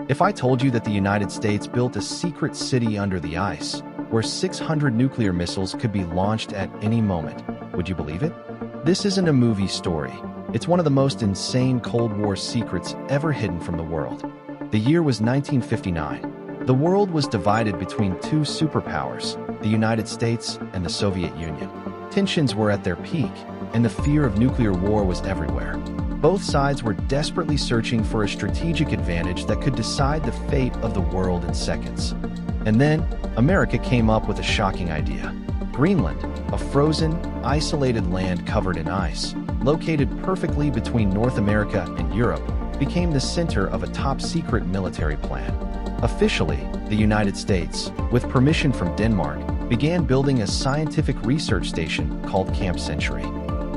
If I told you that the United States built a secret city under the ice, where 600 nuclear missiles could be launched at any moment, would you believe it? This isn't a movie story. It's one of the most insane Cold War secrets ever hidden from the world. The year was 1959. The world was divided between two superpowers, the United States and the Soviet Union. Tensions were at their peak, and the fear of nuclear war was everywhere. Both sides were desperately searching for a strategic advantage that could decide the fate of the world in seconds. And then, America came up with a shocking idea. Greenland, a frozen, isolated land covered in ice, located perfectly between North America and Europe, became the center of a top-secret military plan. Officially, the United States, with permission from Denmark, began building a scientific research station called Camp Century.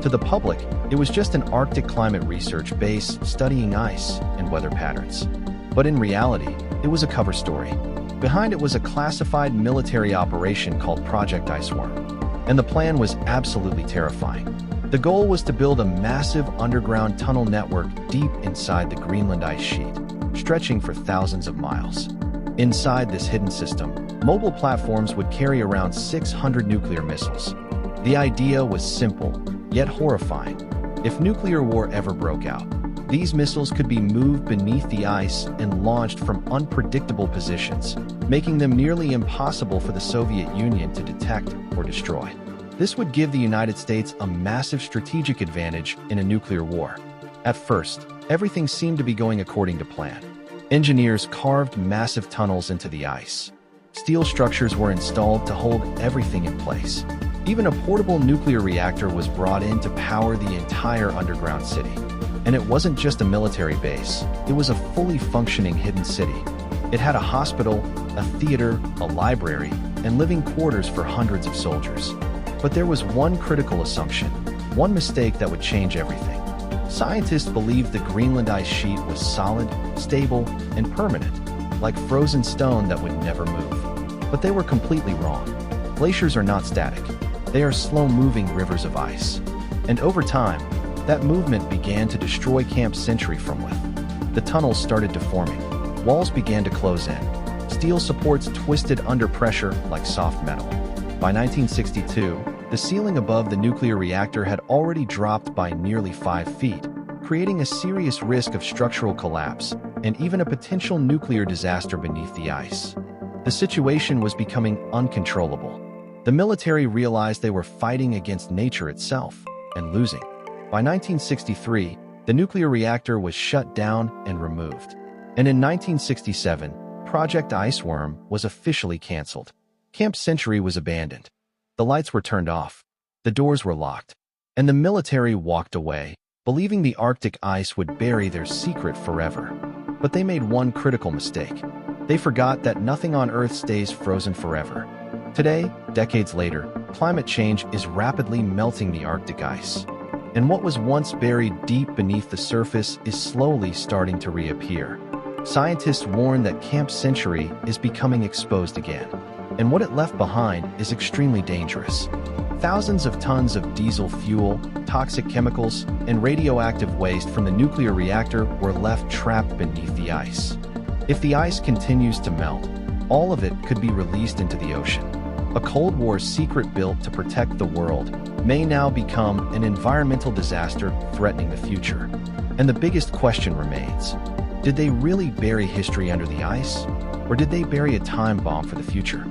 To the public, it was just an Arctic climate research base studying ice and weather patterns. But in reality, it was a cover story. Behind it was a classified military operation called Project Iceworm. And the plan was absolutely terrifying. The goal was to build a massive underground tunnel network deep inside the Greenland ice sheet, stretching for thousands of miles. Inside this hidden system, mobile platforms would carry around 600 nuclear missiles. The idea was simple, yet horrifying. If nuclear war ever broke out, these missiles could be moved beneath the ice and launched from unpredictable positions, making them nearly impossible for the Soviet Union to detect or destroy. This would give the United States a massive strategic advantage in a nuclear war. At first, everything seemed to be going according to plan. Engineers carved massive tunnels into the ice. Steel structures were installed to hold everything in place. Even a portable nuclear reactor was brought in to power the entire underground city. And it wasn't just a military base, it was a fully functioning hidden city. It had a hospital, a theater, a library, and living quarters for hundreds of soldiers. But there was one critical assumption, one mistake that would change everything. Scientists believed the Greenland ice sheet was solid, stable, and permanent, like frozen stone that would never move. But they were completely wrong. Glaciers are not static. They are slow-moving rivers of ice. And over time, that movement began to destroy Camp Century from within. The tunnels started deforming. Walls began to close in. Steel supports twisted under pressure like soft metal. By 1962, the ceiling above the nuclear reactor had already dropped by nearly 5 feet, creating a serious risk of structural collapse and even a potential nuclear disaster beneath the ice. The situation was becoming uncontrollable. The military realized they were fighting against nature itself and losing. By 1963, the nuclear reactor was shut down and removed. And in 1967, Project Iceworm was officially canceled. Camp Century was abandoned. The lights were turned off. The doors were locked. And the military walked away, believing the Arctic ice would bury their secret forever. But they made one critical mistake. They forgot that nothing on Earth stays frozen forever. Today, decades later, climate change is rapidly melting the Arctic ice. And what was once buried deep beneath the surface is slowly starting to reappear. Scientists warn that Camp Century is becoming exposed again. And what it left behind is extremely dangerous. Thousands of tons of diesel fuel, toxic chemicals, and radioactive waste from the nuclear reactor were left trapped beneath the ice. If the ice continues to melt, all of it could be released into the ocean. A Cold War secret built to protect the world may now become an environmental disaster threatening the future. And the biggest question remains, did they really bury history under the ice? Or did they bury a time bomb for the future?